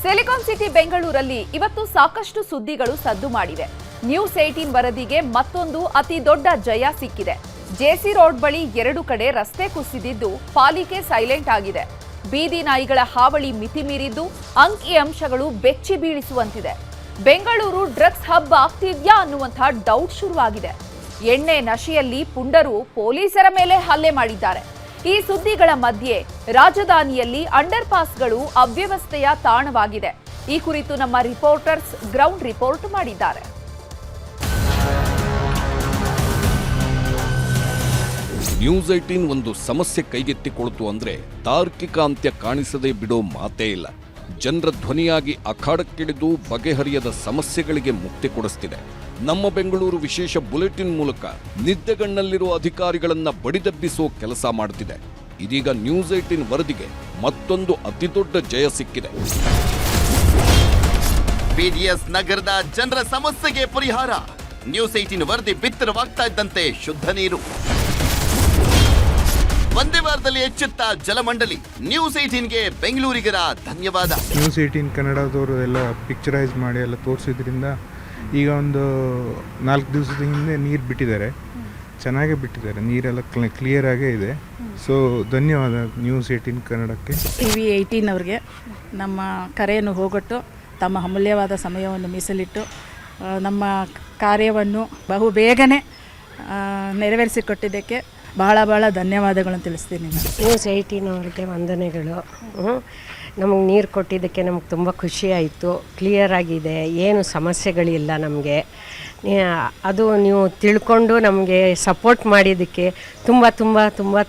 Silicon city ಬೆಂಗಳೂರಲ್ಲಿ ಇವತ್ತು ಸಾಕಷ್ಟು ಸುದ್ದಿಗಳು ಸದ್ದು ಮಾಡಿವೆ. ನ್ಯೂಸ್ 18 ವರದಿಗೆ ಮತ್ತೊಂದು ಅತಿ ದೊಡ್ಡ ಜಯ ಸಿಕ್ಕಿದೆ. ಜೆಸಿ ರೋಡ್ ಬಳಿ 2 ಕಡೆ ರಸ್ತೆ ಕುಸಿದಿದ್ದು ಪಾಲಿಕೆ ಸೈಲೆಂಟ್ ಆಗಿದೆ. ಬೀದಿ ನಾಯಿಗಳ ಹಾವಳಿ ಮಿತಿ ಮೀರಿದ್ದು ಅಂಕಿ ಅಂಶಗಳು ಬೆಚ್ಚಿ ಬೀಳಿಸುವಂತಿದೆ. ಬೆಂಗಳೂರು ಡ್ರಗ್ಸ್ ಹಬ್ ಆಗ್ತಿದ್ಯಾ ಅನ್ನುವಂಥ ಡೌಟ್ ಶುರುವಾಗಿದೆ. ಎಣ್ಣೆ ನಶೆಯಲ್ಲಿ ಪುಂಡರು ಪೊಲೀಸರ ಮೇಲೆ ಹಲ್ಲೆ ಮಾಡಿದ್ದಾರೆ. ಈ ಸುದ್ದಿಗಳ ಮಧ್ಯೆ ರಾಜಧಾನಿಯಲ್ಲಿ ಅಂಡರ್ ಪಾಸ್ಗಳು ಅವ್ಯವಸ್ಥೆಯ ತಾಣವಾಗಿದೆ. ಈ ಕುರಿತು ನಮ್ಮ ರಿಪೋರ್ಟರ್ಸ್ ಗ್ರೌಂಡ್ ರಿಪೋರ್ಟ್ ಮಾಡಿದ್ದಾರೆ. ನ್ಯೂಸ್ 18 ಒಂದು ಸಮಸ್ಯೆ ಕೈಗೆತ್ತಿಕೊಳ್ತು ಅಂದ್ರೆ ತಾರ್ಕಿಕ ಅಂತ್ಯ ಕಾಣಿಸದೆ ಬಿಡೋ ಮಾತೇ ಇಲ್ಲ. ಜನರ ಧ್ವನಿಯಾಗಿ ಅಖಾಡಕ್ಕಿಳಿದು ಬಗೆಹರಿಯದ ಸಮಸ್ಯೆಗಳಿಗೆ ಮುಕ್ತಿ ಕೊಡಿಸ್ತಿದೆ. ನಮ್ಮ ಬೆಂಗಳೂರು ವಿಶೇಷ ಬುಲೆಟಿನ್ ಮೂಲಕ ನಿದ್ದೆಗಣ್ಣಲ್ಲಿರುವ ಅಧಿಕಾರಿಗಳನ್ನ ಬಡಿದೆಬ್ಬಿಸೋ ಕೆಲಸ ಮಾಡುತ್ತಿದೆ. ಇದೀಗ ನ್ಯೂಸ್ 18 ವರದಿಗೆ ಮತ್ತೊಂದು ಅತಿದೊಡ್ಡ ಜಯ ಸಿಕ್ಕಿದೆ. ಬಿಡಿಎಸ್ ನಗರದ ಜನರ ಸಮಸ್ಯೆಗೆ ಪರಿಹಾರ. ನ್ಯೂಸ್ 18 ವರದಿ ಬಿತ್ತರವಾಗ್ತಾ ಇದ್ದಂತೆ ಶುದ್ಧ ನೀರು. ಒಂದೇ ವಾರದಲ್ಲಿ ಎಚ್ಚೆತ್ತ ಜಲಮಂಡಳಿ. ನ್ಯೂಸ್ 18ಗೆ ಬೆಂಗಳೂರಿಗರ ಧನ್ಯವಾದ. ನ್ಯೂಸ್ 18 ಕನ್ನಡದವರು ಎಲ್ಲ ಪಿಕ್ಚರೈಸ್ ಮಾಡಿ ಎಲ್ಲ ತೋರಿಸಿದ್ರಿಂದ ಈಗ ಒಂದು 4 ದಿವಸದ ಹಿಂದೆ ನೀರು ಬಿಟ್ಟಿದ್ದಾರೆ. ಚೆನ್ನಾಗೇ ಬಿಟ್ಟಿದ್ದಾರೆ, ನೀರೆಲ್ಲ ಕ್ಲಿಯರ್ ಆಗೇ ಇದೆ. ಸೊ ಧನ್ಯವಾದ ನ್ಯೂಸ್ 18 ಕನ್ನಡಕ್ಕೆ. TV 18 ಅವ್ರಿಗೆ ನಮ್ಮ ಕರೆಯನ್ನು ಹೋಗೊಟ್ಟು ತಮ್ಮ ಅಮೂಲ್ಯವಾದ ಸಮಯವನ್ನು ಮೀಸಲಿಟ್ಟು ನಮ್ಮ ಕಾರ್ಯವನ್ನು ಬಹು ಬೇಗನೆ ನೆರವೇರಿಸಿಕೊಟ್ಟಿದ್ದಕ್ಕೆ ಬಹಳ ಧನ್ಯವಾದಗಳನ್ನು ತಿಳಿಸ್ತೀನಿ. ನ್ಯೂಸ್ 18 ಅವ್ರಿಗೆ ವಂದನೆಗಳು. ನಮಗೆ ನೀರು ಕೊಟ್ಟಿದ್ದಕ್ಕೆ ನಮಗೆ ತುಂಬ ಖುಷಿ ಆಯಿತು. ಕ್ಲಿಯರ್ ಆಗಿದೆ, ಏನು ಸಮಸ್ಯೆಗಳಿಲ್ಲ ನಮಗೆ. ಅದು ನೀವು ತಿಳ್ಕೊಂಡು ನಮಗೆ ಸಪೋರ್ಟ್ ಮಾಡಿದ್ದಕ್ಕೆ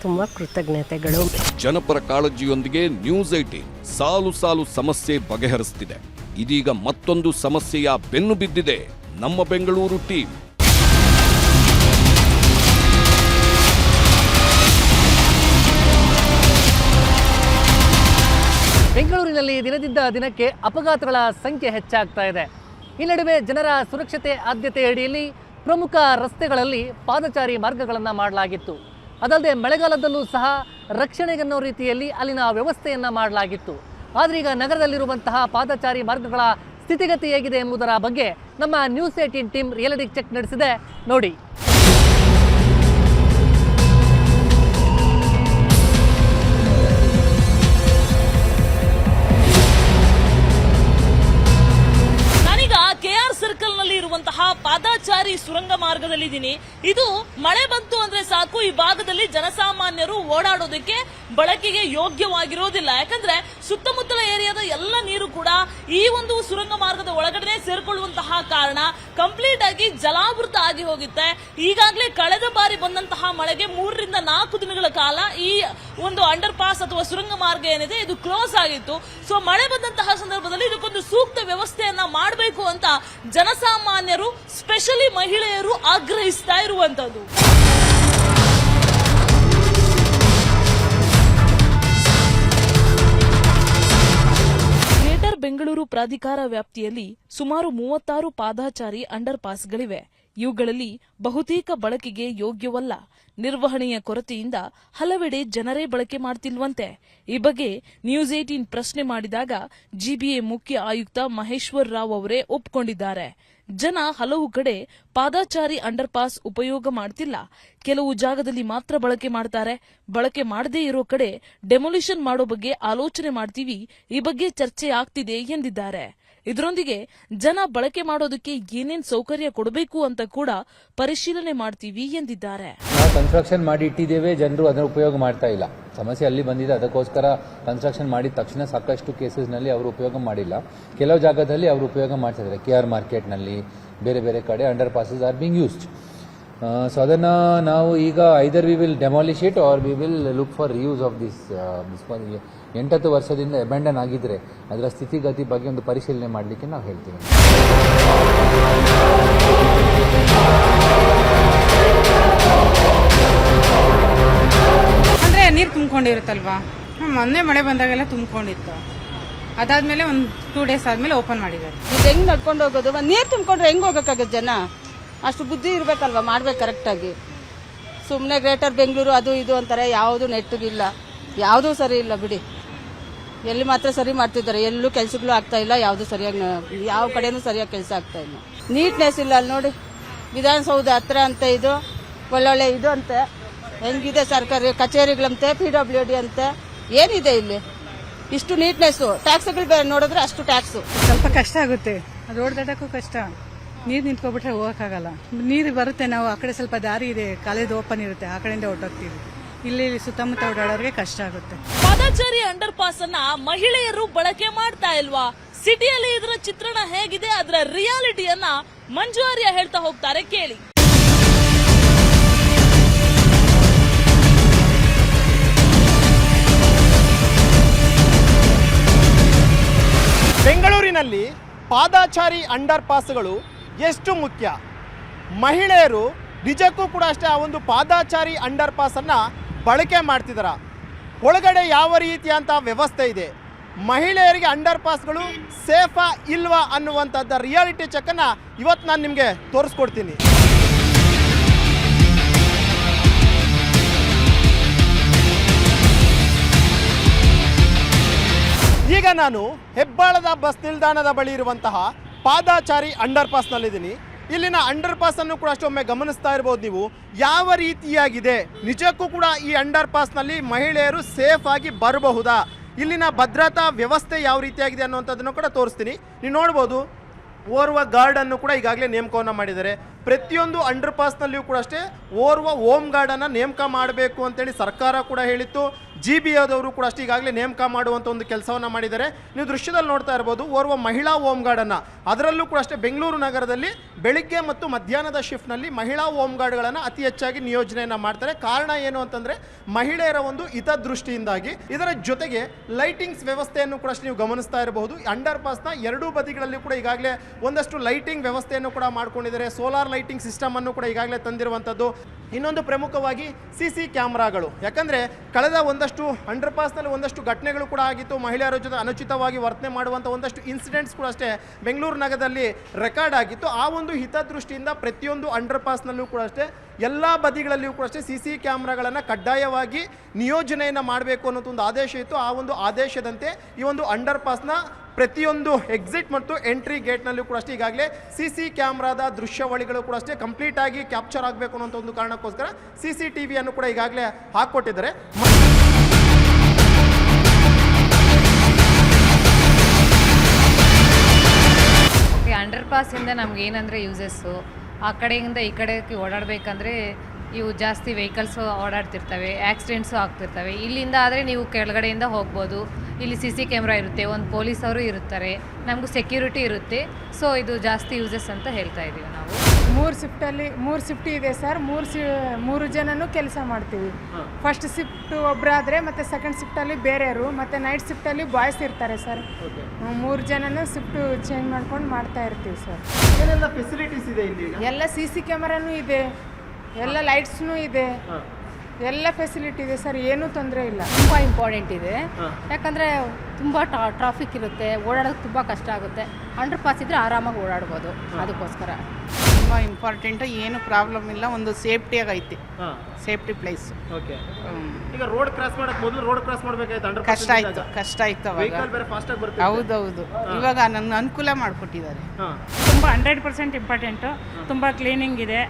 ತುಂಬ ಕೃತಜ್ಞತೆಗಳು. ಜನಪರ ಕಾಳಜಿಯೊಂದಿಗೆ ನ್ಯೂಸ್ 18 ಸಾಲು ಸಮಸ್ಯೆ ಬಗೆಹರಿಸುತ್ತಿದೆ. ಇದೀಗ ಮತ್ತೊಂದು ಸಮಸ್ಯೆಯ ಬೆನ್ನು ಬಿದ್ದಿದೆ ನಮ್ಮ ಬೆಂಗಳೂರು ಟೀಮ್. ಬೆಂಗಳೂರಿನಲ್ಲಿ ದಿನದಿಂದ ದಿನಕ್ಕೆ ಅಪಘಾತಗಳ ಸಂಖ್ಯೆ ಹೆಚ್ಚಾಗ್ತಾ ಇದೆ. ಈ ನಡುವೆ ಜನರ ಸುರಕ್ಷತೆ ಆದ್ಯತೆ ಅಡಿಯಲ್ಲಿ ಪ್ರಮುಖ ರಸ್ತೆಗಳಲ್ಲಿ ಪಾದಚಾರಿ ಮಾರ್ಗಗಳನ್ನು ಮಾಡಲಾಗಿತ್ತು. ಅದಲ್ಲದೆ ಮಳೆಗಾಲದಲ್ಲೂ ಸಹ ರಕ್ಷಣೆಗನ್ನೋ ರೀತಿಯಲ್ಲಿ ಅಲ್ಲಿನ ವ್ಯವಸ್ಥೆಯನ್ನು ಮಾಡಲಾಗಿತ್ತು. ಆದರೆ ಈಗ ನಗರದಲ್ಲಿರುವಂತಹ ಪಾದಚಾರಿ ಮಾರ್ಗಗಳ ಸ್ಥಿತಿಗತಿ ಹೇಗಿದೆ ಎಂಬುದರ ಬಗ್ಗೆ ನಮ್ಮ ನ್ಯೂಸ್ 18 ಟೀಮ್ ರಿಯಾಲಿಟಿ ಚೆಕ್ ನಡೆಸಿದೆ, ನೋಡಿ. ಪಾದಚಾರಿ ಸುರಂಗ ಮಾರ್ಗದಲ್ಲಿದ್ದೀನಿ. ಇದು ಮಳೆ ಬಂತು ಅಂದ್ರೆ ಸಾಕು, ಈ ಭಾಗದಲ್ಲಿ ಜನಸಾಮಾನ್ಯರು ಓಡಾಡೋದಕ್ಕೆ ಬಳಕೆಗೆ ಯೋಗ್ಯವಾಗಿರೋದಿಲ್ಲ. ಯಾಕಂದ್ರೆ ಸುತ್ತಮುತ್ತಲ ಏರಿಯಾದ ಎಲ್ಲ ನೀರು ಕೂಡ ಈ ಒಂದು ಸುರಂಗ ಮಾರ್ಗದ ಒಳಗಡೆ ಸೇರ್ಕೊಳ್ಳುವಂತಹ ಕಾರಣ ಕಂಪ್ಲೀಟ್ ಆಗಿ ಜಲಾವೃತ ಆಗಿ ಹೋಗುತ್ತೆ. ಈಗಾಗಲೇ ಕಳೆದ ಬಾರಿ ಬಂದಂತಹ ಮಳೆಗೆ 3 ರಿಂದ 4 ದಿನಗಳ ಕಾಲ ಈ ಒಂದು ಅಂಡರ್ ಪಾಸ್ ಅಥವಾ ಸುರಂಗ ಮಾರ್ಗ ಏನಿದೆ ಇದು ಕ್ಲೋಸ್ ಆಗಿತ್ತು. ಸೊ ಮಳೆ ಬಂದಂತಹ ಸಂದರ್ಭದಲ್ಲಿ ಇದಕ್ಕೊಂದು ಸೂಕ್ತ ವ್ಯವಸ್ಥೆಯನ್ನ ಮಾಡಬೇಕು ಅಂತ ಜನಸಾಮಾನ್ಯರು, ಸ್ಪೆಷಲಿ ಮಹಿಳೆಯರು ಆಗ್ರಹಿಸ್ತಾ ಇರುವಂತದ್ದು. ಗ್ರೇಟರ್ ಬೆಂಗಳೂರು ಪ್ರಾಧಿಕಾರ ವ್ಯಾಪ್ತಿಯಲ್ಲಿ ಸುಮಾರು 36 ಪಾದಚಾರಿ ಅಂಡರ್ ಪಾಸ್ಗಳಿವೆ. ಇವುಗಳಲ್ಲಿ ಬಹುತೇಕ ಬಳಕೆಗೆ ಯೋಗ್ಯವಲ್ಲ. ನಿರ್ವಹಣೆಯ ಕೊರತೆಯಿಂದ ಹಲವೆಡೆ ಜನರೇ ಬಳಕೆ ಮಾಡ್ತಿಲ್ವಂತೆ. ಈ ಬಗ್ಗೆ ನ್ಯೂಸ್ 18 ಪ್ರಶ್ನೆ ಮಾಡಿದಾಗ ಜಿಬಿಎ ಮುಖ್ಯ ಆಯುಕ್ತ ಮಹೇಶ್ವರ್ ರಾವ್ ಅವರೇ ಒಪ್ಪಿಕೊಂಡಿದ್ದಾರೆ. ಜನ ಹಲವು ಕಡೆ ಪಾದಚಾರಿ ಅಂಡರ್ ಪಾಸ್ ಉಪಯೋಗ ಮಾಡ್ತಿಲ್ಲ, ಕೆಲವು ಜಾಗದಲ್ಲಿ ಮಾತ್ರ ಬಳಕೆ ಮಾಡ್ತಾರೆ. ಬಳಕೆ ಮಾಡದೇ ಇರೋ ಕಡೆ ಡೆಮೊಲಿಷನ್ ಮಾಡೋ ಬಗ್ಗೆ ಆಲೋಚನೆ ಮಾಡ್ತೀವಿ. ಈ ಬಗ್ಗೆ ಚರ್ಚೆ ಆಗ್ತಿದೆ ಎಂದಿದ್ದಾರೆ. ಇದರೊಂದಿಗೆ ಜನ ಬಳಕೆ ಮಾಡೋದಕ್ಕೆ ಏನೇನ್ ಸೌಕರ್ಯ ಕೊಡಬೇಕು ಅಂತ ಕೂಡ ಪರಿಶೀಲನೆ ಮಾಡ್ತೀವಿ ಎಂದಿದ್ದಾರೆ. ನಾವು ಕನ್ಸ್ಟ್ರಕ್ಷನ್ ಮಾಡಿ ಇಟ್ಟಿದ್ದೇವೆ, ಜನರು ಅದನ್ನು ಉಪಯೋಗ ಮಾಡ್ತಾ ಇಲ್ಲ. ಸಮಸ್ಯೆ ಅಲ್ಲಿ ಬಂದಿದೆ, ಅದಕ್ಕೋಸ್ಕರ ಕನ್ಸ್ಟ್ರಕ್ಷನ್ ಮಾಡಿದ ತಕ್ಷಣ ಸಾಕಷ್ಟು ಕೇಸಸ್ನಲ್ಲಿ ಅವರು ಉಪಯೋಗ ಮಾಡಿಲ್ಲ. ಕೆಲವು ಜಾಗದಲ್ಲಿ ಅವರು ಉಪಯೋಗ ಮಾಡ್ತಾ ಇದ್ದಾರೆ. KR ಮಾರ್ಕೆಟ್ನಲ್ಲಿ ಬೇರೆ ಕಡೆ underpasses are being used. So ಅದನ್ನು ನಾವು ಈಗ either we will demolish it or we will look for reuse of this. 8 ವರ್ಷದಿಂದ ಅಬ್ಯಾಂಡನ್ ಆಗಿದ್ರೆ ಅದರ ಸ್ಥಿತಿಗತಿ ಬಗ್ಗೆ ಒಂದು ಪರಿಶೀಲನೆ ಮಾಡಲಿಕ್ಕೆ ನಾವು ಹೇಳ್ತೀವಿ. ಅಂದರೆ ನೀರು ತುಂಬಿಕೊಂಡಿರುತ್ತಲ್ವಾ, ಮೊನ್ನೆ ಮಳೆ ಬಂದಾಗೆಲ್ಲ ತುಂಬಿಕೊಂಡಿತ್ತು. ಅದಾದ್ಮೇಲೆ ಒಂದು 2 ಡೇಸ್ ಆದ್ಮೇಲೆ ಓಪನ್ ಮಾಡಿದ್ದಾರೆ. ಹೆಂಗ್ ನಡ್ಕೊಂಡು ಹೋಗೋದು? ನೀರು ತುಂಬಿಕೊಂಡ್ರೆ ಹೆಂಗ್ ಹೋಗಕ್ಕಾಗತ್ತೆ? ಜನ ಅಷ್ಟು ಬುದ್ಧಿ ಇರ್ಬೇಕಲ್ವಾ, ಮಾಡ್ಬೇಕು ಕರೆಕ್ಟಾಗಿ. ಸುಮ್ಮನೆ ಗ್ರೇಟರ್ ಬೆಂಗಳೂರು ಅದು ಇದು ಅಂತಾರೆ, ಯಾವುದು ನೆಟ್ಟಗಿಲ್ಲ, ಯಾವುದೂ ಸರಿ ಇಲ್ಲ ಬಿಡಿ. ಎಲ್ಲಿ ಮಾತ್ರ ಸರಿ ಮಾಡ್ತಿದ್ದಾರೆ, ಎಲ್ಲೂ ಕೆಲಸಗಳು ಆಗ್ತಾ ಇಲ್ಲ, ಯಾವುದು ಸರಿಯಾಗಿ ಯಾವ ಕಡೆನೂ ಸರಿಯಾಗಿ ಕೆಲಸ ಆಗ್ತಾ ಇಲ್ಲ. ನೀಟ್ನೆಸ್ ಇಲ್ಲ ಅಲ್ಲಿ ನೋಡಿ, ವಿಧಾನಸೌಧ ಹತ್ರ ಅಂತ ಇದು ಒಳ್ಳೊಳ್ಳೆ ಇದು ಅಂತೆ, ಹೆಂಗಿದೆ ಸರ್ಕಾರಿ ಕಚೇರಿಗಳಂತೆ, PWD ಅಂತೆ, ಏನಿದೆ ಇಲ್ಲಿ ಇಷ್ಟು ನೀಟ್ನೆಸ್ಸು? ಟ್ಯಾಕ್ಸ್ಗಳು ನೋಡಿದ್ರೆ ಅಷ್ಟು ಟ್ಯಾಕ್ಸು. ಸ್ವಲ್ಪ ಕಷ್ಟ ಆಗುತ್ತೆ, ರೋಡ್ ದಾಟಕ್ಕೂ ಕಷ್ಟ, ನೀರು ನಿಂತ್ಕೊಬಿಟ್ರೆ ಹೋಗೋಕ್ಕಾಗಲ್ಲ. ನೀರು ಬರುತ್ತೆ, ನಾವು ಆ ಕಡೆ ಸ್ವಲ್ಪ ದಾರಿ ಇದೆ, ಕಾಲೇಜ್ ಓಪನ್ ಇರುತ್ತೆ, ಆ ಕಡೆಯಿಂದ ಹೊರಟೋಗ್ತೀವಿ. ಇಲ್ಲಿ ಸುತ್ತಮುತ್ತ ಓಡಾಡೋರಿಗೆ ಕಷ್ಟ ಆಗುತ್ತೆ. ಪಾದಚಾರಿ ಅಂಡರ್ ಪಾಸ್ ಅನ್ನ ಮಹಿಳೆಯರು ಬಳಕೆ ಮಾಡ್ತಾ ಇಲ್ವಾ? ಸಿಟಿಯಲ್ಲಿ ಇದರ ಚಿತ್ರಣ ಹೇಗಿದೆ, ಅದರ ರಿಯಾಲಿಟಿಯನ್ನ ಮಂಜು ಆರ್ಯ ಹೇಳ್ತಾ ಹೋಗ್ತಾರೆ, ಕೇಳಿ. ಬೆಂಗಳೂರಿನಲ್ಲಿ ಪಾದಚಾರಿ ಅಂಡರ್ ಪಾಸ್ಗಳು ಎಷ್ಟು ಮುಖ್ಯ? ಮಹಿಳೆಯರು ನಿಜಕ್ಕೂ ಕೂಡ ಅಷ್ಟೇ ಆ ಒಂದು ಪಾದಚಾರಿ ಅಂಡರ್ ಪಾಸನ್ನು ಬಳಕೆ ಮಾಡ್ತಿದ್ದಾರ? ಒಳಗಡೆ ಯಾವ ರೀತಿಯಂಥ ವ್ಯವಸ್ಥೆ ಇದೆ? ಮಹಿಳೆಯರಿಗೆ ಅಂಡರ್ ಪಾಸ್ಗಳು ಸೇಫಾ ಇಲ್ವಾ ಅನ್ನುವಂಥದ್ದು ರಿಯಾಲಿಟಿ ಚೆಕ್ಕನ್ನು ಇವತ್ತು ನಾನು ನಿಮಗೆ ತೋರಿಸ್ಕೊಡ್ತೀನಿ. ಈಗ ನಾನು ಹೆಬ್ಬಾಳದ ಬಸ್ ನಿಲ್ದಾಣದ ಬಳಿ ಇರುವಂತಹ ಪಾದಚಾರಿ ಅಂಡರ್ ಪಾಸ್ನಲ್ಲಿದ್ದೀನಿ. ಇಲ್ಲಿನ ಅಂಡರ್ ಪಾಸನ್ನು ಕೂಡ ಅಷ್ಟೊಮ್ಮೆ ಗಮನಿಸ್ತಾ ಇರ್ಬೋದು ನೀವು, ಯಾವ ರೀತಿಯಾಗಿದೆ. ನಿಜಕ್ಕೂ ಕೂಡ ಈ ಅಂಡರ್ ಪಾಸ್ನಲ್ಲಿ ಮಹಿಳೆಯರು ಸೇಫ್ ಆಗಿ ಬರಬಹುದಾ, ಇಲ್ಲಿನ ಭದ್ರತಾ ವ್ಯವಸ್ಥೆ ಯಾವ ರೀತಿಯಾಗಿದೆ ಅನ್ನುವಂಥದ್ದನ್ನು ಕೂಡ ತೋರಿಸ್ತೀನಿ. ನೀವು ನೋಡ್ಬೋದು, ಓರ್ವ ಗಾರ್ಡನ್ನು ಕೂಡ ಈಗಾಗಲೇ ನೇಮಕವನ್ನು ಮಾಡಿದ್ದಾರೆ. ಪ್ರತಿಯೊಂದು ಅಂಡರ್ ಪಾಸ್ನಲ್ಲಿಯೂ ಕೂಡ ಅಷ್ಟೇ ಓರ್ವ ಹೋಮ್ ಗಾರ್ಡನ್ನು ನೇಮಕ ಮಾಡಬೇಕು ಅಂತೇಳಿ ಸರ್ಕಾರ ಕೂಡ ಹೇಳಿತ್ತು. GBOದವರು ಕೂಡ ಅಷ್ಟೇ ಈಗಾಗಲೇ ನೇಮಕ ಮಾಡುವಂಥ ಒಂದು ಕೆಲಸವನ್ನು ಮಾಡಿದ್ದಾರೆ. ನೀವು ದೃಶ್ಯದಲ್ಲಿ ನೋಡ್ತಾ ಇರ್ಬೋದು, ಓರ್ವ ಮಹಿಳಾ ಹೋಮ್ ಗಾರ್ಡನ್ನು, ಅದರಲ್ಲೂ ಕೂಡ ಅಷ್ಟೇ ಬೆಂಗಳೂರು ನಗರದಲ್ಲಿ ಬೆಳಿಗ್ಗೆ ಮತ್ತು ಮಧ್ಯಾಹ್ನದ ಶಿಫ್ಟ್ನಲ್ಲಿ ಮಹಿಳಾ ಹೋಮ್ ಗಾರ್ಡ್ಗಳನ್ನು ಅತಿ ಹೆಚ್ಚಾಗಿ ನಿಯೋಜನೆಯನ್ನು ಮಾಡ್ತಾರೆ. ಕಾರಣ ಏನು ಅಂತಂದರೆ ಮಹಿಳೆಯರ ಒಂದು ಹಿತದೃಷ್ಟಿಯಿಂದಾಗಿ. ಇದರ ಜೊತೆಗೆ ಲೈಟಿಂಗ್ಸ್ ವ್ಯವಸ್ಥೆಯನ್ನು ಕೂಡ ನೀವು ಗಮನಿಸ್ತಾ ಇರಬಹುದು. ಅಂಡರ್ ಪಾಸ್ನ ಎರಡೂ ಬದಿಗಳಲ್ಲಿ ಕೂಡ ಈಗಾಗಲೇ ಒಂದಷ್ಟು ಲೈಟಿಂಗ್ ವ್ಯವಸ್ಥೆಯನ್ನು ಕೂಡ ಮಾಡ್ಕೊಂಡಿದ್ದಾರೆ. ಸೋಲಾರ್ ಲೈಟಿಂಗ್ ಸಿಸ್ಟಮ್ ಅನ್ನು ಕೂಡ ಈಗಾಗಲೇ ತಂದಿರುವಂಥದ್ದು. ಇನ್ನೊಂದು ಪ್ರಮುಖವಾಗಿ CC ಕ್ಯಾಮ್ರಾಗಳು. ಯಾಕಂದರೆ ಕಳೆದ ಒಂದಷ್ಟು ಅಂಡರ್ ಪಾಸ್ನಲ್ಲಿ ಒಂದಷ್ಟು ಘಟನೆಗಳು ಕೂಡ ಆಗಿತ್ತು. ಮಹಿಳೆಯರ ಜೊತೆ ಅನುಚಿತವಾಗಿ ವರ್ತನೆ ಮಾಡುವಂಥ ಒಂದಷ್ಟು ಇನ್ಸಿಡೆಂಟ್ಸ್ ಕೂಡ ಅಷ್ಟೇ ಬೆಂಗಳೂರು ನಗರದಲ್ಲಿ ರೆಕಾರ್ಡ್ ಆಗಿತ್ತು. ಆ ಒಂದು ಹಿತದೃಷ್ಟಿಯಿಂದ ಪ್ರತಿಯೊಂದು ಅಂಡರ್ ಪಾಸ್ನಲ್ಲೂ ಕೂಡ ಅಷ್ಟೇ ಎಲ್ಲ ಬದಿಗಳಲ್ಲಿಯೂ ಕೂಡ ಅಷ್ಟೇ CC ಕ್ಯಾಮ್ರಾಗಳನ್ನು ಕಡ್ಡಾಯವಾಗಿ ನಿಯೋಜನೆಯನ್ನು ಮಾಡಬೇಕು ಅನ್ನೋದು ಒಂದು ಆದೇಶ ಇತ್ತು. ಆ ಒಂದು ಆದೇಶದಂತೆ ಈ ಒಂದು ಅಂಡರ್ ಪಾಸ್ನ ಪ್ರತಿಯೊಂದು ಎಕ್ಸಿಟ್ ಮತ್ತು ಎಂಟ್ರಿ ಗೇಟ್ನಲ್ಲೂ ಕೂಡ ಅಷ್ಟೇ ಈಗಾಗಲೇ CC ಕ್ಯಾಮ್ರಾದ ದೃಶ್ಯಾವಳಿಗಳು ಕೂಡ ಅಷ್ಟೇ ಕಂಪ್ಲೀಟ್ ಆಗಿ ಕ್ಯಾಪ್ಚರ್ ಆಗಬೇಕು ಅನ್ನೋ ಒಂದು ಕಾರಣಕ್ಕೋಸ್ಕರ CCTVಯನ್ನು ಕೂಡ ಈಗಾಗಲೇ ಹಾಕ್ಕೊಟ್ಟಿದ್ದಾರೆ. ಅಂಡರ್ ಪಾಸಿಂದ ನಮ್ಗೆ ಏನಂದರೆ ಯೂಸಸ್ಸು, ಆ ಕಡೆಯಿಂದ ಈ ಕಡೆಗೆ ಓಡಾಡಬೇಕಂದ್ರೆ ಇವು ಜಾಸ್ತಿ ವೆಹಿಕಲ್ಸು ಓಡಾಡ್ತಿರ್ತವೆ, ಆಕ್ಸಿಡೆಂಟ್ಸು ಆಗ್ತಿರ್ತವೆ. ಇಲ್ಲಿಂದ ಆದರೆ ನೀವು ಕೆಳಗಡೆಯಿಂದ ಹೋಗ್ಬೋದು. ಇಲ್ಲಿ CC ಕ್ಯಾಮ್ರಾ ಇರುತ್ತೆ, ಒಂದು ಪೊಲೀಸವರು ಇರುತ್ತಾರೆ, ನಮಗೂ ಸೆಕ್ಯೂರಿಟಿ ಇರುತ್ತೆ. ಸೊ ಇದು ಜಾಸ್ತಿ ಯೂಸಸ್ ಅಂತ ಹೇಳ್ತಾ ಇದ್ದೀವಿ ನಾವು. 3 ಶಿಫ್ಟ್ ಇದೆ ಸರ್. 3 ಜನನೂ ಕೆಲಸ ಮಾಡ್ತೀವಿ. ಫಸ್ಟ್ ಶಿಫ್ಟ್ ಒಬ್ಬರಾದರೆ ಮತ್ತು ಸೆಕೆಂಡ್ ಶಿಫ್ಟಲ್ಲಿ ಬೇರೆಯವರು, ಮತ್ತು ನೈಟ್ ಶಿಫ್ಟಲ್ಲಿ ಬಾಯ್ಸ್ ಇರ್ತಾರೆ ಸರ್. 3 ಜನನೂ ಶಿಫ್ಟ್ ಚೇಂಜ್ ಮಾಡ್ಕೊಂಡು ಮಾಡ್ತಾ ಇರ್ತೀವಿ ಸರ್. ಏನೆಲ್ಲ ಫೆಸಿಲಿಟೀಸ್ ಇದೆ ಇಲ್ಲಿ? ಎಲ್ಲ CC ಕ್ಯಾಮರಾನೂ ಇದೆ, ಎಲ್ಲ ಲೈಟ್ಸ್ನೂ ಇದೆ, ಎಲ್ಲ ಫೆಸಿಲಿಟಿ ಇದೆ ಸರ್, ಏನೂ ತೊಂದರೆ ಇಲ್ಲ. ತುಂಬ ಇಂಪಾರ್ಟೆಂಟ್ ಇದೆ, ಯಾಕಂದರೆ ತುಂಬ ಟ್ರಾಫಿಕ್ ಇರುತ್ತೆ, ಓಡಾಡೋಕ್ಕೆ ತುಂಬ ಕಷ್ಟ ಆಗುತ್ತೆ. ಅಂಡರ್ ಪಾಸ್ ಇದ್ದರೆ ಆರಾಮಾಗಿ ಓಡಾಡ್ಬೋದು, ಅದಕ್ಕೋಸ್ಕರ ತುಂಬ ಇಂಪಾರ್ಟೆಂಟು. ಏನು ಪ್ರಾಬ್ಲಮ್ ಇಲ್ಲ, ಒಂದು ಸೇಫ್ಟಿಯಾಗಿ ಐತಿ, ಸೇಫ್ಟಿ ಪ್ಲೇಸ್. ಓಕೆ. ಈಗ ರೋಡ್ ಕ್ರಾಸ್ ಮಾಡಕ್ಕೆ ಮೊದಲು ರೋಡ್ ಕ್ರಾಸ್ ಮಾಡಬೇಕಾಯ್ತು, ಅಂಡರ್ ಪಾಸ್ ಕಷ್ಟ ಆಯ್ತು ಅವಾಗ. ವೆಹಿಕಲ್ ಬೇರೆ ಫಾಸ್ಟ್ ಆಗಿ ಬರುತ್ತೆ. ಹೌದೌದು, ಇವಾಗ ನನ್ನ ಅನುಕೂಲ ಮಾಡಿಕೊಟ್ಟಿದ್ದಾರೆ. ತುಂಬ 100% ಇಂಪಾರ್ಟೆಂಟು. ತುಂಬ ಕ್ಲೀನಿಂಗ್ ಇದೆ,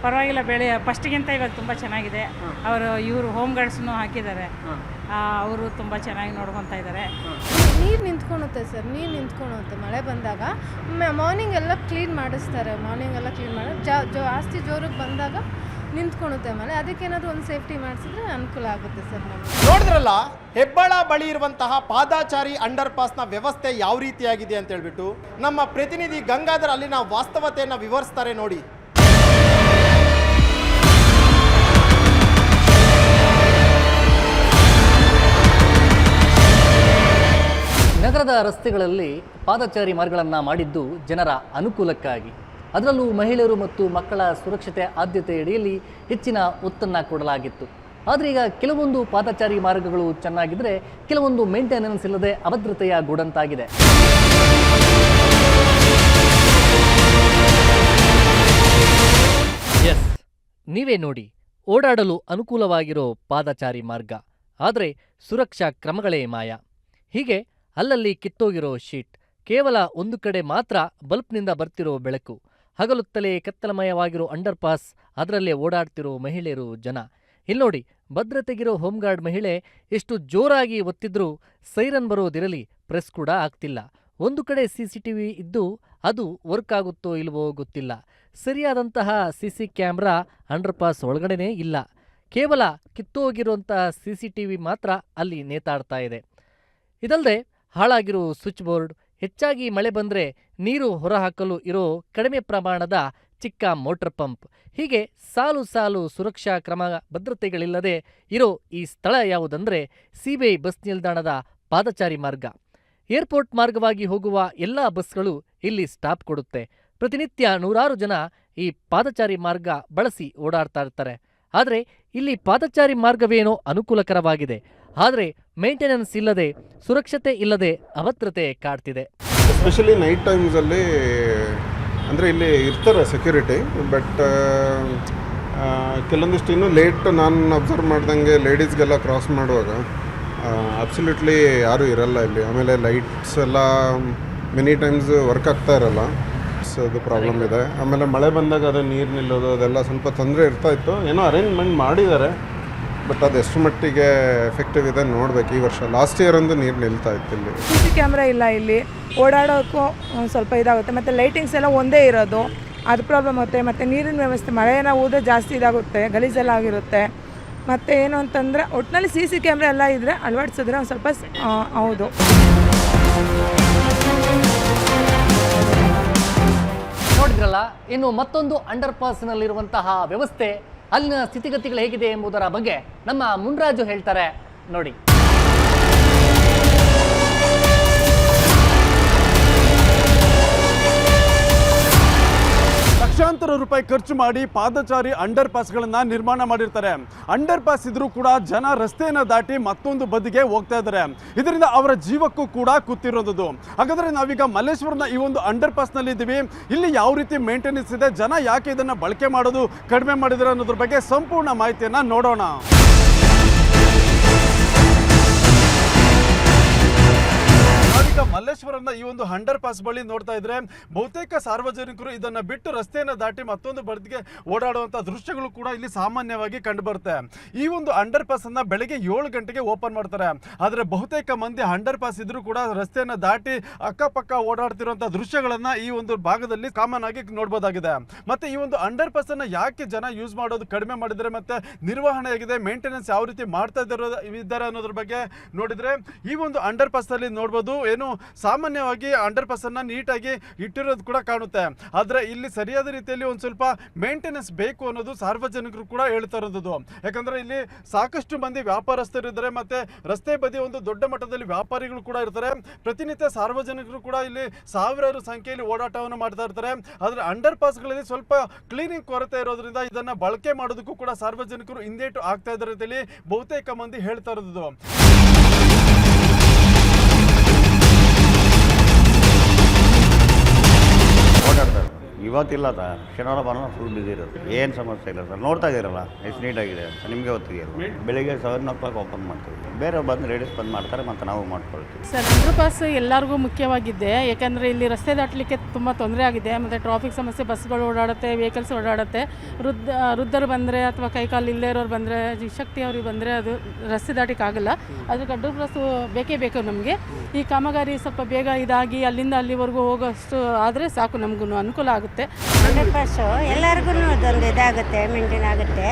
ಪರವಾಗಿಲ್ಲ. ಫಸ್ಟಿಗಿಂತ ಇವಾಗ ತುಂಬ ಚೆನ್ನಾಗಿದೆ. ಇವರು ಹೋಮ್ ಗಾರ್ಡ್ಸ್ನು ಹಾಕಿದ್ದಾರೆ, ಅವರು ತುಂಬ ಚೆನ್ನಾಗಿ ನೋಡ್ಕೊತಾ ಇದ್ದಾರೆ. ನೀರು ನಿಂತ್ಕೊಳುತ್ತೆ ಸರ್, ನೀರು ನಿಂತ್ಕೊಳುತ್ತೆ ಮಳೆ ಬಂದಾಗ. ಮಾರ್ನಿಂಗ್ ಎಲ್ಲ ಕ್ಲೀನ್ ಮಾಡಿಸ್ತಾರೆ, ಮಾರ್ನಿಂಗ್ ಎಲ್ಲ ಕ್ಲೀನ್ ಮಾಡಿ ಜಾಸ್ತಿ ಜೋರಿಗೆ ಬಂದಾಗ ನಿಂತ್ಕೊಳುತ್ತೆ ಮಳೆ. ಅದಕ್ಕೇನಾದರೂ ಒಂದು ಸೇಫ್ಟಿ ಮಾಡಿಸಿದ್ರೆ ಅನುಕೂಲ ಆಗುತ್ತೆ ಸರ್ ನಮಗೆ. ನೋಡಿದ್ರಲ್ಲ, ಹೆಬ್ಬಾಳ ಬಳಿ ಇರುವಂತಹ ಪಾದಚಾರಿ ಅಂಡರ್ ಪಾಸ್ನ ವ್ಯವಸ್ಥೆ ಯಾವ ರೀತಿಯಾಗಿದೆ ಅಂತ ಹೇಳ್ಬಿಟ್ಟು ನಮ್ಮ ಪ್ರತಿನಿಧಿ ಗಂಗಾಧರ್ ಅಲ್ಲಿನ ವಾಸ್ತವತೆಯನ್ನು ವಿವರಿಸ್ತಾರೆ ನೋಡಿ. ನಗರದ ರಸ್ತೆಗಳಲ್ಲಿ ಪಾದಚಾರಿ ಮಾರ್ಗಗಳನ್ನು ಮಾಡಿದ್ದು ಜನರ ಅನುಕೂಲಕ್ಕಾಗಿ. ಅದರಲ್ಲೂ ಮಹಿಳೆಯರು ಮತ್ತು ಮಕ್ಕಳ ಸುರಕ್ಷತೆ ಆದ್ಯತೆಯಡಿಯಲ್ಲಿ ಹೆಚ್ಚಿನ ಒತ್ತನ್ನು ಕೊಡಲಾಗಿತ್ತು. ಆದರೆ ಈಗ ಕೆಲವೊಂದು ಪಾದಚಾರಿ ಮಾರ್ಗಗಳು ಚೆನ್ನಾಗಿದ್ದರೆ ಕೆಲವೊಂದು ಮೇಂಟೆನೆನ್ಸ್ ಇಲ್ಲದೆ ಅಭದ್ರತೆಯ ಗೂಡಂತಾಗಿದೆ. ಎಸ್, ನೀವೇ ನೋಡಿ, ಓಡಾಡಲು ಅನುಕೂಲವಾಗಿರೋ ಪಾದಚಾರಿ ಮಾರ್ಗ, ಆದರೆ ಸುರಕ್ಷಾ ಕ್ರಮಗಳೇ ಮಾಯ. ಹೀಗೆ ಅಲ್ಲಲ್ಲಿ ಕಿತ್ತೋಗಿರೋ ಶೀಟ್, ಕೇವಲ ಒಂದು ಕಡೆ ಮಾತ್ರ ಬಲ್ಬ್ನಿಂದ ಬರ್ತಿರೋ ಬೆಳಕು, ಹಗಲುತ್ತಲೇ ಕತ್ತಲಮಯವಾಗಿರೋ ಅಂಡರ್ ಪಾಸ್, ಅದರಲ್ಲೇ ಓಡಾಡ್ತಿರೋ ಮಹಿಳೆಯರು, ಜನ. ಇಲ್ನೋಡಿ, ಭದ್ರತೆಗಿರೋ ಹೋಮ್ಗಾರ್ಡ್ ಮಹಿಳೆ ಎಷ್ಟು ಜೋರಾಗಿ ಒತ್ತಿದ್ರೂ ಸೈರನ್ ಬರೋದಿರಲಿ, ಪ್ರೆಸ್ ಕೂಡ ಆಗ್ತಿಲ್ಲ. ಒಂದು ಕಡೆ CCTV ಇದ್ದು ಅದು ವರ್ಕ್ ಆಗುತ್ತೋ ಇಲ್ವೋ ಗೊತ್ತಿಲ್ಲ. ಸರಿಯಾದಂತಹ CC ಕ್ಯಾಮ್ರಾ ಅಂಡರ್ ಪಾಸ್ ಒಳಗಡೆನೇ ಇಲ್ಲ. ಕೇವಲ ಕಿತ್ತೋಗಿರುವಂತಹ CCTV ಮಾತ್ರ ಅಲ್ಲಿ ನೇತಾಡ್ತಾ ಇದೆ. ಇದಲ್ಲದೆ ಹಾಳಾಗಿರೋ ಸ್ವಿಚ್ ಬೋರ್ಡ್, ಹೆಚ್ಚಾಗಿ ಮಳೆ ಬಂದರೆ ನೀರು ಹೊರಹಾಕಲು ಇರೋ ಕಡಿಮೆ ಪ್ರಮಾಣದ ಚಿಕ್ಕ ಮೋಟರ್ ಪಂಪ್, ಹೀಗೆ ಸಾಲು ಸಾಲು ಸುರಕ್ಷಾ ಕ್ರಮ ಭದ್ರತೆಗಳಿಲ್ಲದೆ ಇರೋ ಈ ಸ್ಥಳ ಯಾವುದಂದ್ರೆ CBI ಬಸ್ ನಿಲ್ದಾಣದ ಪಾದಚಾರಿ ಮಾರ್ಗ. ಏರ್ಪೋರ್ಟ್ ಮಾರ್ಗವಾಗಿ ಹೋಗುವ ಎಲ್ಲ ಬಸ್ಗಳು ಇಲ್ಲಿ ಸ್ಟಾಪ್ ಕೊಡುತ್ತೆ. ಪ್ರತಿನಿತ್ಯ ನೂರಾರು ಜನ ಈ ಪಾದಚಾರಿ ಮಾರ್ಗ ಬಳಸಿ ಓಡಾಡ್ತಾ ಇರ್ತಾರೆ. ಆದರೆ ಇಲ್ಲಿ ಪಾದಚಾರಿ ಮಾರ್ಗವೇನೋ ಅನುಕೂಲಕರವಾಗಿದೆ, ಆದರೆ ಮೇಂಟೆನೆನ್ಸ್ ಇಲ್ಲದೆ, ಸುರಕ್ಷತೆ ಇಲ್ಲದೆ ಅಭದ್ರತೆ ಕಾಡ್ತಿದೆ. ಎಸ್ಪೆಷಲಿ ನೈಟ್ ಟೈಮ್ಸಲ್ಲಿ ಅಂದರೆ ಇಲ್ಲಿ ಇರ್ತಾರೆ ಸೆಕ್ಯೂರಿಟಿ, ಬಟ್ ಕೆಲವೊಂದಿಷ್ಟು ಇನ್ನೂ ಲೇಟ್ ನಾನು ಅಬ್ಸರ್ವ್ ಮಾಡ್ದಂಗೆ ಲೇಡೀಸ್ಗೆಲ್ಲ ಕ್ರಾಸ್ ಮಾಡುವಾಗ ಅಬ್ಸಲ್ಯೂಟ್ಲಿ ಯಾರೂ ಇರಲ್ಲ ಇಲ್ಲಿ. ಆಮೇಲೆ ಲೈಟ್ಸ್ ಎಲ್ಲ ಮೆನಿ ಟೈಮ್ಸ್ ವರ್ಕ್ ಆಗ್ತಾ ಇರಲ್ಲ, ಸೊ ಅದು ಪ್ರಾಬ್ಲಮ್ ಇದೆ. ಆಮೇಲೆ ಮಳೆ ಬಂದಾಗ ಅದೇ ನೀರು ನಿಲ್ಲೋದು ಅದೆಲ್ಲ ಸ್ವಲ್ಪ ತೊಂದರೆ ಇರ್ತಾಯಿತ್ತು. ಏನೋ ಅರೇಂಜ್ಮೆಂಟ್ ಮಾಡಿದ್ದಾರೆ, ಬಟ್ ಅದು ಎಷ್ಟು ಮಟ್ಟಿಗೆ ಎಫೆಕ್ಟಿವ್ ಇದೆ ನೋಡ್ಬೇಕು. ಈ ವರ್ಷ ಲಾಸ್ಟ್ ಇಯರ್ ಒಂದು ನೀರು ನಿಲ್ತಾ ಇತ್ತು ಇಲ್ಲಿ. CC ಕ್ಯಾಮ್ರಾ ಇಲ್ಲ ಇಲ್ಲಿ, ಓಡಾಡೋಕ್ಕೂ ಒಂದು ಸ್ವಲ್ಪ ಇದಾಗುತ್ತೆ. ಮತ್ತು ಲೈಟಿಂಗ್ಸ್ ಎಲ್ಲ ಒಂದೇ ಇರೋದು, ಅದು ಪ್ರಾಬ್ಲಮ್ ಆಗುತ್ತೆ. ಮತ್ತು ನೀರಿನ ವ್ಯವಸ್ಥೆ, ಮಳೆನ ಊದ್ರೆ ಜಾಸ್ತಿ ಇದಾಗುತ್ತೆ, ಗಲೀಜೆಲ್ಲ ಆಗಿರುತ್ತೆ. ಮತ್ತು ಏನು ಅಂತಂದರೆ ಒಟ್ಟಿನಲ್ಲಿ CC ಕ್ಯಾಮ್ರಾ ಎಲ್ಲ ಇದ್ದರೆ ಅಳವಡಿಸಿದ್ರೆ ಒಂದು ಸ್ವಲ್ಪ ಹೌದು. ನೋಡಿದ್ರಲ್ಲ, ಇನ್ನು ಮತ್ತೊಂದು ಅಂಡರ್ ಪಾಸ್ನಲ್ಲಿರುವಂತಹ ವ್ಯವಸ್ಥೆ, ಅಲ್ಲಿನ ಸ್ಥಿತಿಗತಿಗಳು ಹೇಗಿದೆ ಎಂಬುದರ ಬಗ್ಗೆ ನಮ್ಮ ಮುನ್ರಾಜು ಹೇಳ್ತಾರೆ ನೋಡಿ. ಲಕ್ಷಾಂತರ ರೂಪಾಯಿ ಖರ್ಚು ಮಾಡಿ ಪಾದಚಾರಿ ಅಂಡರ್ ಪಾಸ್ಗಳನ್ನು ನಿರ್ಮಾಣ ಮಾಡಿರ್ತಾರೆ. ಅಂಡರ್ ಪಾಸ್ ಇದ್ರೂ ಕೂಡ ಜನ ರಸ್ತೆಯನ್ನು ದಾಟಿ ಮತ್ತೊಂದು ಬದಿಗೆ ಹೋಗ್ತಾ ಇದ್ದಾರೆ. ಇದರಿಂದ ಅವರ ಜೀವಕ್ಕೂ ಕೂಡ ಕೂತಿರೋದು. ಹಾಗಾದರೆ ನಾವೀಗ ಮಲ್ಲೇಶ್ವರದ ಈ ಒಂದು ಅಂಡರ್ ಪಾಸ್ನಲ್ಲಿ ಇದ್ದೀವಿ. ಇಲ್ಲಿ ಯಾವ ರೀತಿ ಮೇಂಟೆನೆನ್ಸ್ ಇದೆ, ಜನ ಯಾಕೆ ಇದನ್ನು ಬಳಕೆ ಮಾಡೋದು ಕಡಿಮೆ ಮಾಡಿದ್ದಾರೆ ಅನ್ನೋದ್ರ ಬಗ್ಗೆ ಸಂಪೂರ್ಣ ಮಾಹಿತಿಯನ್ನು ನೋಡೋಣ. ನಾವೀಗ ಮಲ್ಲೇಶ್ವರದ ಈ ಒಂದು ಅಂಡರ್ ಪಾಸ್ ಬಳಿ ನೋಡ್ತಾ ಇದ್ರೆ ಬಹುತೇಕ ಸಾರ್ವಜನಿಕರು ಇದನ್ನ ಬಿಟ್ಟು ರಸ್ತೆಯನ್ನು ದಾಟಿ ಮತ್ತೊಂದು ಬದಿಗೆ ಓಡಾಡುವಂತ ದೃಶ್ಯಗಳು ಕೂಡ ಇಲ್ಲಿ ಸಾಮಾನ್ಯವಾಗಿ ಕಂಡು ಬರುತ್ತೆ. ಈ ಒಂದು ಅಂಡರ್ ಪಾಸ್ ಅನ್ನ ಬೆಳಗ್ಗೆ 7 ಗಂಟೆಗೆ ಓಪನ್ ಮಾಡ್ತಾರೆ. ಆದ್ರೆ ಬಹುತೇಕ ಮಂದಿ ಅಂಡರ್ ಪಾಸ್ ಇದ್ರೂ ಕೂಡ ರಸ್ತೆಯನ್ನು ದಾಟಿ ಅಕ್ಕಪಕ್ಕ ಓಡಾಡ್ತಿರುವಂತಹ ದೃಶ್ಯಗಳನ್ನ ಈ ಒಂದು ಭಾಗದಲ್ಲಿ ಕಾಮನ್ ಆಗಿ ನೋಡಬಹುದಾಗಿದೆ. ಮತ್ತೆ ಈ ಒಂದು ಅಂಡರ್ ಪಾಸ್ ಅನ್ನ ಯಾಕೆ ಜನ ಯೂಸ್ ಮಾಡೋದು ಕಡಿಮೆ ಮಾಡಿದ್ರೆ, ಮತ್ತೆ ನಿರ್ವಹಣೆ ಆಗಿದೆ, ಮೇಂಟೆನೆನ್ಸ್ ಯಾವ ರೀತಿ ಮಾಡ್ತಾ ಇದ್ದಾರೆ ಅನ್ನೋದ್ರ ಬಗ್ಗೆ ನೋಡಿದ್ರೆ ಈ ಒಂದು ಅಂಡರ್ ಪಾಸ್ ಅಲ್ಲಿ ನೋಡಬಹುದು ಏನು ಸಾಮಾನ್ಯವಾಗಿ ಅಂಡರ್ ಪಾಸ್ ಅನ್ನ ನೀಟಾಗಿ ಇಟ್ಟಿರೋದು ಕೂಡ ಕಾಣುತ್ತೆ. ಆದ್ರೆ ಇಲ್ಲಿ ಸರಿಯಾದ ರೀತಿಯಲ್ಲಿ ಒಂದು ಸ್ವಲ್ಪ ಮೇಂಟೆನೆನ್ಸ್ ಬೇಕು ಅನ್ನೋದು ಸಾರ್ವಜನಿಕರು ಕೂಡ ಹೇಳ್ತಾ ಇರೋದು. ಯಾಕಂದ್ರೆ ಇಲ್ಲಿ ಸಾಕಷ್ಟು ಮಂದಿ ವ್ಯಾಪಾರಸ್ಥರು ಇದ್ದಾರೆ, ಮತ್ತೆ ರಸ್ತೆ ಬದಿ ಒಂದು ದೊಡ್ಡ ಮಟ್ಟದಲ್ಲಿ ವ್ಯಾಪಾರಿಗಳು ಕೂಡ ಇರ್ತಾರೆ. ಪ್ರತಿನಿತ್ಯ ಸಾರ್ವಜನಿಕರು ಕೂಡ ಇಲ್ಲಿ ಸಾವಿರಾರು ಸಂಖ್ಯೆಯಲ್ಲಿ ಓಡಾಟವನ್ನು ಮಾಡ್ತಾ ಇರ್ತಾರೆ. ಆದ್ರೆ ಅಂಡರ್ ಪಾಸ್ಗಳಲ್ಲಿ ಸ್ವಲ್ಪ ಕ್ಲೀನಿಂಗ್ ಕೊರತೆ ಇರೋದ್ರಿಂದ ಇದನ್ನ ಬಳಕೆ ಮಾಡೋದಕ್ಕೂ ಕೂಡ ಸಾರ್ವಜನಿಕರು ಹಿಂದೇಟು ಆಗ್ತಾ ಇದ್ದಾರೆ ಅಂತೇಳಿ ಬಹುತೇಕ ಮಂದಿ ಹೇಳ್ತಾ ಇರೋದು. ಓಡಾಡ್ತಾರೆ ಇವತ್ತಿಲ್ಲ ಸರ್, ಶನಿವಾರ ಭಾನುವಾರ ಫುಲ್ ಬಿಸಿ ಇರುತ್ತೆ, ಏನು ಸಮಸ್ಯೆ ಇಲ್ಲ ಸರ್. ನೋಡ್ತಾ ಇದ್ದೀರಲ್ಲ ಎಷ್ಟು ನೀಟಾಗಿದೆ ಅಂತ, ನಿಮಗೆ ಗೊತ್ತಿದೆ. ಬೆಳಿಗ್ಗೆ 7 o'clock ಓಪನ್ ಮಾಡ್ತೀವಿ, ಬೇರೆ ಬಂದು ಲೇಡೀಸ್ ಬಂದು ಮಾಡ್ತಾರೆ, ಮತ್ತು ನಾವು ಮಾಡ್ಕೊಳ್ತೀವಿ ಸರ್. ಅಂಡರ್ ಪಾಸ್ ಎಲ್ಲರಿಗೂ ಮುಖ್ಯವಾಗಿದೆ, ಯಾಕಂದರೆ ಇಲ್ಲಿ ರಸ್ತೆ ದಾಟಲಿಕ್ಕೆ ತುಂಬ ತೊಂದರೆ ಆಗಿದೆ. ಮತ್ತು ಟ್ರಾಫಿಕ್ ಸಮಸ್ಯೆ, ಬಸ್ಗಳು ಓಡಾಡುತ್ತೆ, ವೆಹಿಕಲ್ಸ್ ಓಡಾಡುತ್ತೆ. ವೃದ್ಧರು ಬಂದರೆ ಅಥವಾ ಕೈಕಾಲು ಇಲ್ಲೇ ಇರೋರು ಬಂದರೆ, ಶಕ್ತಿ ಅವ್ರಿಗೆ ಬಂದರೆ ಅದು ರಸ್ತೆ ದಾಟಿಕ್ಕಾಗಲ್ಲ. ಅದಕ್ಕೆ ಅಂಡರ್ ಪಾಸ್ ಬೇಕೇ ಬೇಕು ನಮಗೆ. ಈ ಕಾಮಗಾರಿ ಸ್ವಲ್ಪ ಬೇಗ ಇದಾಗಿ ಅಲ್ಲಿಂದ ಅಲ್ಲಿವರೆಗೂ ಹೋಗೋಷ್ಟು ಆದರೆ ಸಾಕು, ನಮಗೂ ಅನುಕೂಲ ಆಗುತ್ತೆ. ಅಂಡರ್ ಪಾಸು ಎಲ್ಲರಿಗೂ ಅದೊಂದು ಇದಾಗುತ್ತೆ, ಮೇಂಟೈನ್ ಆಗುತ್ತೆ.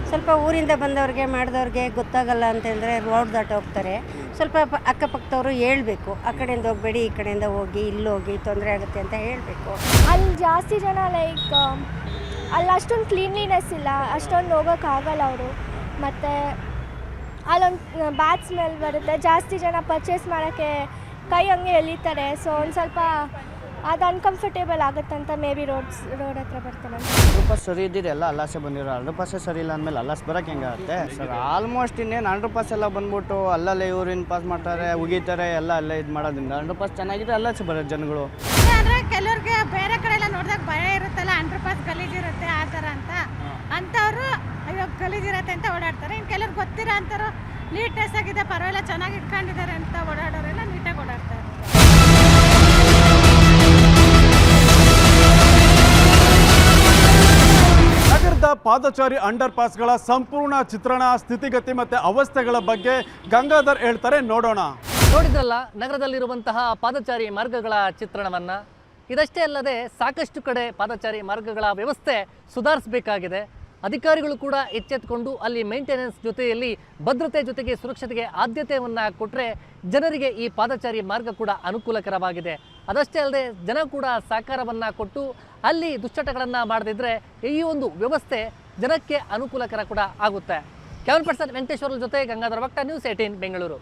ಸ್ವಲ್ಪ ಊರಿಂದ ಬಂದವ್ರಿಗೆ ಮಾಡಿದವ್ರಿಗೆ ಗೊತ್ತಾಗಲ್ಲ ಅಂತಂದರೆ ರೋಡ್ ದಾಟ ಹೋಗ್ತಾರೆ. ಸ್ವಲ್ಪ ಅಕ್ಕಪಕ್ಕದವರು ಹೇಳ್ಬೇಕು, ಆ ಕಡೆಯಿಂದ ಹೋಗಬೇಡಿ, ಈ ಕಡೆಯಿಂದ ಹೋಗಿ, ಇಲ್ಲಿ ಹೋಗಿ, ತೊಂದರೆ ಆಗುತ್ತೆ ಅಂತ ಹೇಳಬೇಕು. ಅಲ್ಲಿ ಜಾಸ್ತಿ ಜನ ಲೈಕ್ ಅಲ್ಲಿ ಅಷ್ಟೊಂದು ಕ್ಲೀನ್ಲಿನೆಸ್ ಇಲ್ಲ, ಅಷ್ಟೊಂದು ಹೋಗೋಕ್ಕಾಗಲ್ಲ ಅವರು. ಮತ್ತು ಅಲ್ಲೊಂದು ಬ್ಯಾಡ್ ಸ್ಮೆಲ್ ಬರುತ್ತೆ, ಜಾಸ್ತಿ ಜನ ಪರ್ಚೇಸ್ ಮಾಡೋಕ್ಕೆ ಕೈ ಹಂಗೆ ಎಳಿತಾರೆ. ಸೊ ಒಂದು ಸ್ವಲ್ಪ ಅದು ಅನ್ಕಂಫರ್ಟೇಬಲ್ ಆಗುತ್ತಂತ ಮೇ ಬಿ ರೋಡ್ ಹತ್ರ ಬರ್ತಾರೆ. ಅಂಡರ್ ಪಾಸ್ ಸರಿ ಇದ್ದಿದೆ, ಎಲ್ಲ ಅಲ್ಲಾಸೆ ಬಂದಿರೋ. ಅಂಡರ್ ಪಾಸೇ ಸರಿ ಇಲ್ಲ ಅಂದಮೇಲೆ ಅಲ್ಲಾಸ್ ಬರೋಕ್ಕೆ ಹೆಂಗಾಗುತ್ತೆ ಸರ್? ಆಲ್ಮೋಸ್ಟ್ ಇನ್ನೇನು ಅಂಡರ್ ಪಾಸ್ ಎಲ್ಲ ಬಂದ್ಬಿಟ್ಟು ಅಲ್ಲಲ್ಲೇ ಇವ್ರೇನು ಪಾಸ್ ಮಾಡ್ತಾರೆ, ಉಗಿತಾರೆ, ಎಲ್ಲ ಅಲ್ಲೇ ಇದು ಮಾಡೋದ್ರಿಂದ ಅಂಡರ್ ಪಾಸ್ ಚೆನ್ನಾಗಿದೆ, ಅಲ್ಲಾಸೆ ಬರೋದು ಜನಗಳು. ಅಂದರೆ ಕೆಲವ್ರಿಗೆ ಬೇರೆ ಕಡೆ ಎಲ್ಲ ನೋಡಿದಾಗ ಭಯ ಇರುತ್ತಲ್ಲ, ಅಂಡರ್ ಪಾಸ್ ಗಲೀಜಿರುತ್ತೆ ಆ ಥರ ಅಂತ, ಅಂಥವ್ರು ಅಯ್ಯೋ ಗಲೀಜಿರತ್ತೆ ಅಂತ ಓಡಾಡ್ತಾರೆ. ಇನ್ನು ಕೆಲವ್ರು ಗೊತ್ತಿರೋ ಅಂಥವ್ರು ನೀಟ್ನೆಸ್ ಆಗಿದೆ, ಪರವಾಗಿಲ್ಲ, ಚೆನ್ನಾಗಿ ಇಟ್ಕೊಂಡಿದ್ದಾರೆ ಅಂತ ಓಡಾಡೋರೆಲ್ಲ ನೀಟಾಗಿ ಓಡಾಡ್ತಾರೆ. ನಗರದ ಪಾದಚಾರಿ ಅಂಡರ್ ಪಾಸ್ಗಳ ಸಂಪೂರ್ಣ ಚಿತ್ರಣ, ಸ್ಥಿತಿಗತಿ ಮತ್ತು ಅವಸ್ಥೆಗಳ ಬಗ್ಗೆ ಗಂಗಾಧರ್ ಹೇಳ್ತಾರೆ, ನೋಡೋಣ. ನೋಡಿದ್ರಲ್ಲ ನಗರದಲ್ಲಿರುವಂತಹ ಪಾದಚಾರಿ ಮಾರ್ಗಗಳ ಚಿತ್ರಣವನ್ನ. ಇದಷ್ಟೇ ಅಲ್ಲದೆ ಸಾಕಷ್ಟು ಕಡೆ ಪಾದಚಾರಿ ಮಾರ್ಗಗಳ ವ್ಯವಸ್ಥೆ ಸುಧಾರಿಸಬೇಕಾಗಿದೆ. ಅಧಿಕಾರಿಗಳು ಕೂಡ ಎಚ್ಚೆತ್ತುಕೊಂಡು ಅಲ್ಲಿ ಮೇಂಟೆನೆನ್ಸ್ ಜೊತೆಯಲ್ಲಿ ಭದ್ರತೆ ಜೊತೆಗೆ ಸುರಕ್ಷತೆಗೆ ಆದ್ಯತೆಯನ್ನು ಕೊಟ್ಟರೆ ಜನರಿಗೆ ಈ ಪಾದಚಾರಿ ಮಾರ್ಗ ಕೂಡ ಅನುಕೂಲಕರವಾಗಿದೆ. ಅದಷ್ಟೇ ಅಲ್ಲದೆ ಜನ ಕೂಡ ಸಹಕಾರವನ್ನು ಕೊಟ್ಟು ಅಲ್ಲಿ ದುಶ್ಚಟಗಳನ್ನು ಮಾಡದಿದ್ದರೆ ಈ ಒಂದು ವ್ಯವಸ್ಥೆ ಜನಕ್ಕೆ ಅನುಕೂಲಕರ ಕೂಡ ಆಗುತ್ತೆ. ಕ್ಯಾಮರಾ ಪರ್ಸನ್ ವೆಂಕಟೇಶ್ವರ ಜೊತೆ ಗಂಗಾಧರ ಭಟ್ಟ, ನ್ಯೂಸ್ 18 ಬೆಂಗಳೂರು.